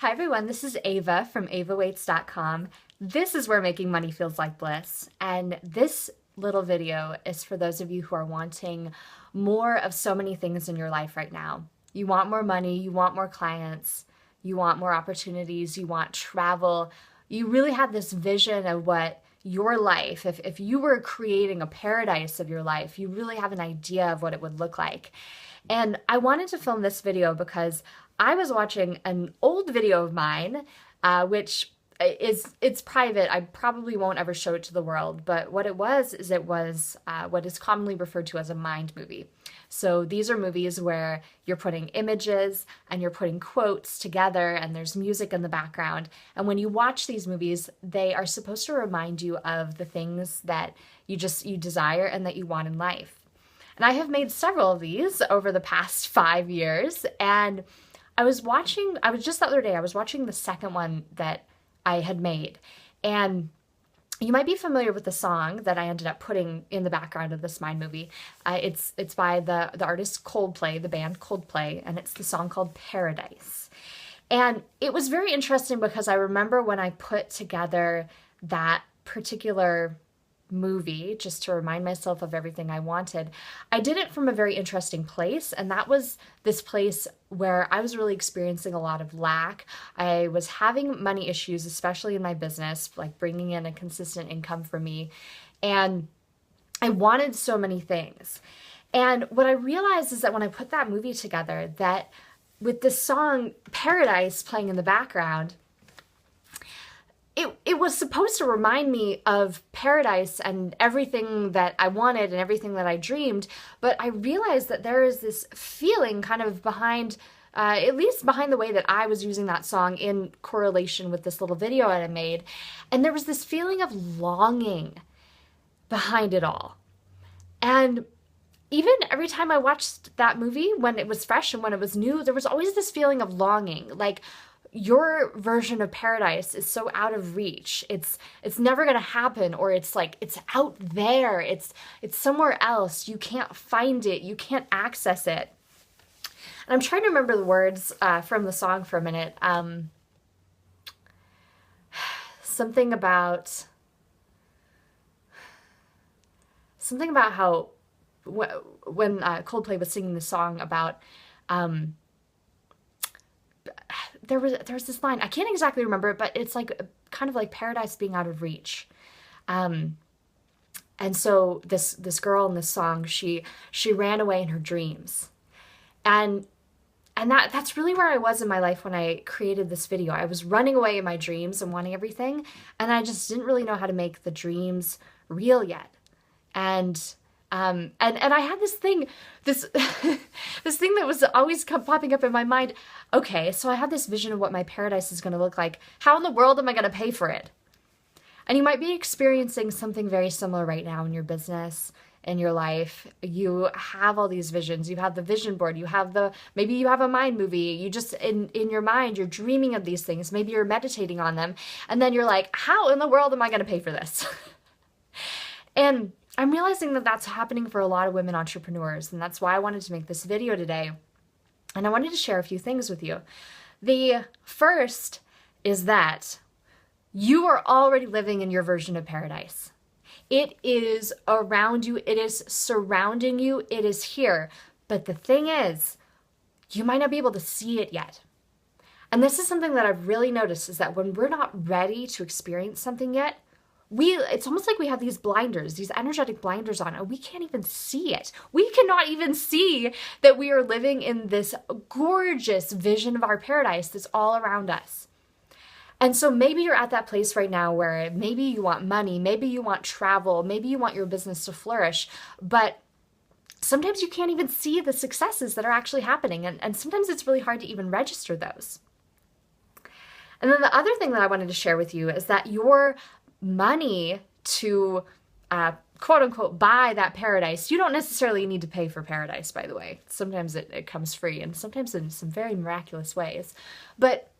Hi everyone, this is Ava from avawaits.com. This is where making money feels like bliss, and this little video is for those of you who are wanting more of so many things in your life right now. You want more money, you want more clients, you want more opportunities, you want travel. You really have this vision of what your life, if you were creating a paradise of your life, you really have an idea of what it would look like. And I wanted to film this video because I was watching an old video of mine, which it's private. I probably won't ever show it to the world, but what it was is what is commonly referred to as a mind movie. So these are movies where you're putting images and you're putting quotes together and there's music in the background. And when you watch these movies, they are supposed to remind you of the things that you desire and that you want in life. And I have made several of these over the past 5 years, and I was just the other day, I was watching the second one that I had made, and you might be familiar with the song that I ended up putting in the background of this Mind movie. It's by the artist Coldplay, the band Coldplay, and it's the song called Paradise. And it was very interesting because I remember when I put together that particular movie, just to remind myself of everything I wanted, I did it from a very interesting place, and that was this place where I was really experiencing a lot of lack. I was having money issues, especially in my business, like bringing in a consistent income for me, and I wanted so many things. And what I realized is that when I put that movie together, that with this song Paradise playing in the background, it was supposed to remind me of paradise and everything that I wanted and everything that I dreamed, but I realized that there is this feeling kind of behind, at least behind the way that I was using that song in correlation with this little video that I made, and there was this feeling of longing behind it all. And even every time I watched that movie, when it was fresh and when it was new, there was always this feeling of longing, like your version of paradise is so out of reach. It's never going to happen, or it's like it's out there. It's somewhere else. You can't find it. You can't access it. And I'm trying to remember the words from the song for a minute. Something about how when Coldplay was singing the song about there was this line, I can't exactly remember it, but it's like kind of like paradise being out of reach. And so this girl in this song, she ran away in her dreams. And that's really where I was in my life when I created this video. I was running away in my dreams and wanting everything, and I just didn't really know how to make the dreams real yet. And I had this thing that was always popping up in my mind. Okay, so I had this vision of what my paradise is going to look like. How in the world am I going to pay for it? And you might be experiencing something very similar right now in your business, in your life. You have all these visions. You have the vision board. Maybe you have a mind movie. You just, in your mind, you're dreaming of these things. Maybe you're meditating on them. And then you're like, how in the world am I going to pay for this? And I'm realizing that that's happening for a lot of women entrepreneurs, and that's why I wanted to make this video today. And I wanted to share a few things with you. The first is that you are already living in your version of paradise. It is around you. It is surrounding you. It is here. But the thing is, you might not be able to see it yet. And this is something that I've really noticed, is that when we're not ready to experience something yet, it's almost like we have these blinders, these energetic blinders on, and we can't even see it. We cannot even see that we are living in this gorgeous vision of our paradise that's all around us. And so maybe you're at that place right now where maybe you want money, maybe you want travel, maybe you want your business to flourish, but sometimes you can't even see the successes that are actually happening, and sometimes it's really hard to even register those. And then the other thing that I wanted to share with you is that your money to quote unquote buy that paradise, you don't necessarily need to pay for paradise, by the way. Sometimes it comes free, and sometimes in some very miraculous ways. But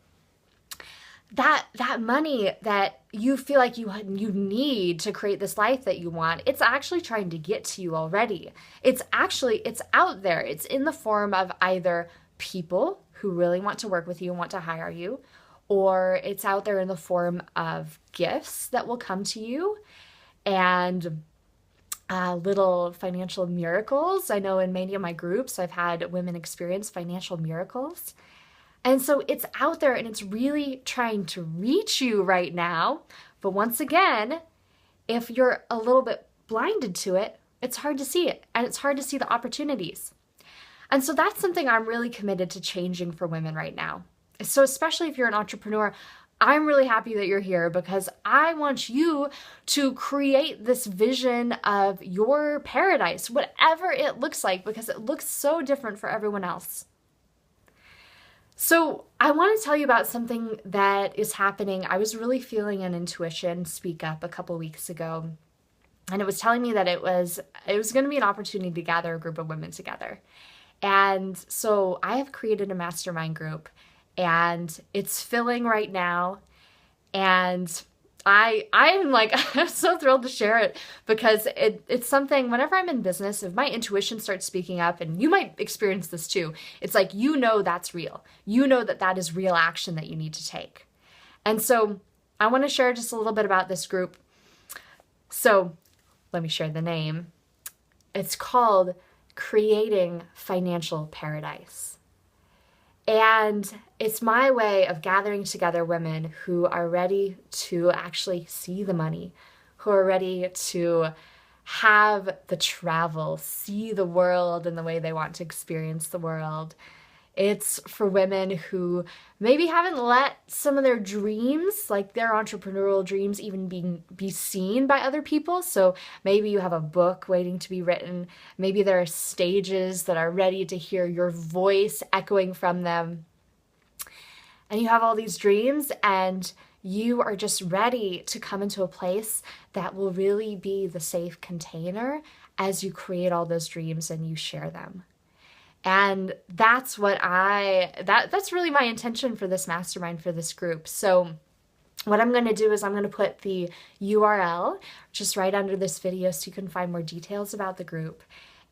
that money that you feel like you need to create this life that you want, it's actually trying to get to you already. It's out there. It's in the form of either people who really want to work with you and want to hire you, or it's out there in the form of gifts that will come to you and little financial miracles. I know in many of my groups, I've had women experience financial miracles. And so it's out there and it's really trying to reach you right now. But once again, if you're a little bit blinded to it, it's hard to see it and it's hard to see the opportunities. And so that's something I'm really committed to changing for women right now. So especially if you're an entrepreneur, I'm really happy that you're here because I want you to create this vision of your paradise, whatever it looks like, because it looks so different for everyone else. So I want to tell you about something that is happening. I was really feeling an intuition speak up a couple weeks ago, and it was telling me that it was going to be an opportunity to gather a group of women together. And so I have created a mastermind group, and it's filling right now. And I'm like, I'm so thrilled to share it because it's something, whenever I'm in business, if my intuition starts speaking up, and you might experience this too, it's like, you know, that's real. You know that that is real action that you need to take. And so I want to share just a little bit about this group. So let me share the name. It's called Creating Financial Paradise. And it's my way of gathering together women who are ready to actually see the money, who are ready to have the travel, see the world in the way they want to experience the world. It's for women who maybe haven't let some of their dreams, like their entrepreneurial dreams, even be seen by other people. So maybe you have a book waiting to be written. Maybe there are stages that are ready to hear your voice echoing from them. And you have all these dreams and you are just ready to come into a place that will really be the safe container as you create all those dreams and you share them. And that's that's really my intention for this mastermind, for this group. So what I'm going to do is I'm going to put the URL just right under this video so you can find more details about the group.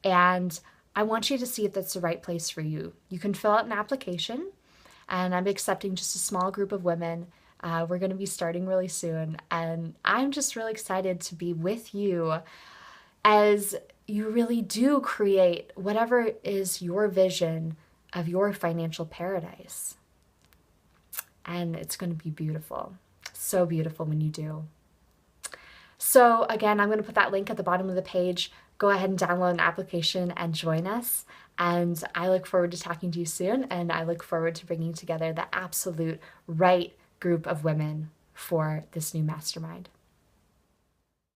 And I want you to see if that's the right place for you. You can fill out an application, and I'm accepting just a small group of women. We're going to be starting really soon, and I'm just really excited to be with you as you really do create whatever is your vision of your financial paradise. And it's going to be beautiful. So beautiful when you do. So again, I'm going to put that link at the bottom of the page. Go ahead and download an application and join us. And I look forward to talking to you soon. And I look forward to bringing together the absolute right group of women for this new mastermind.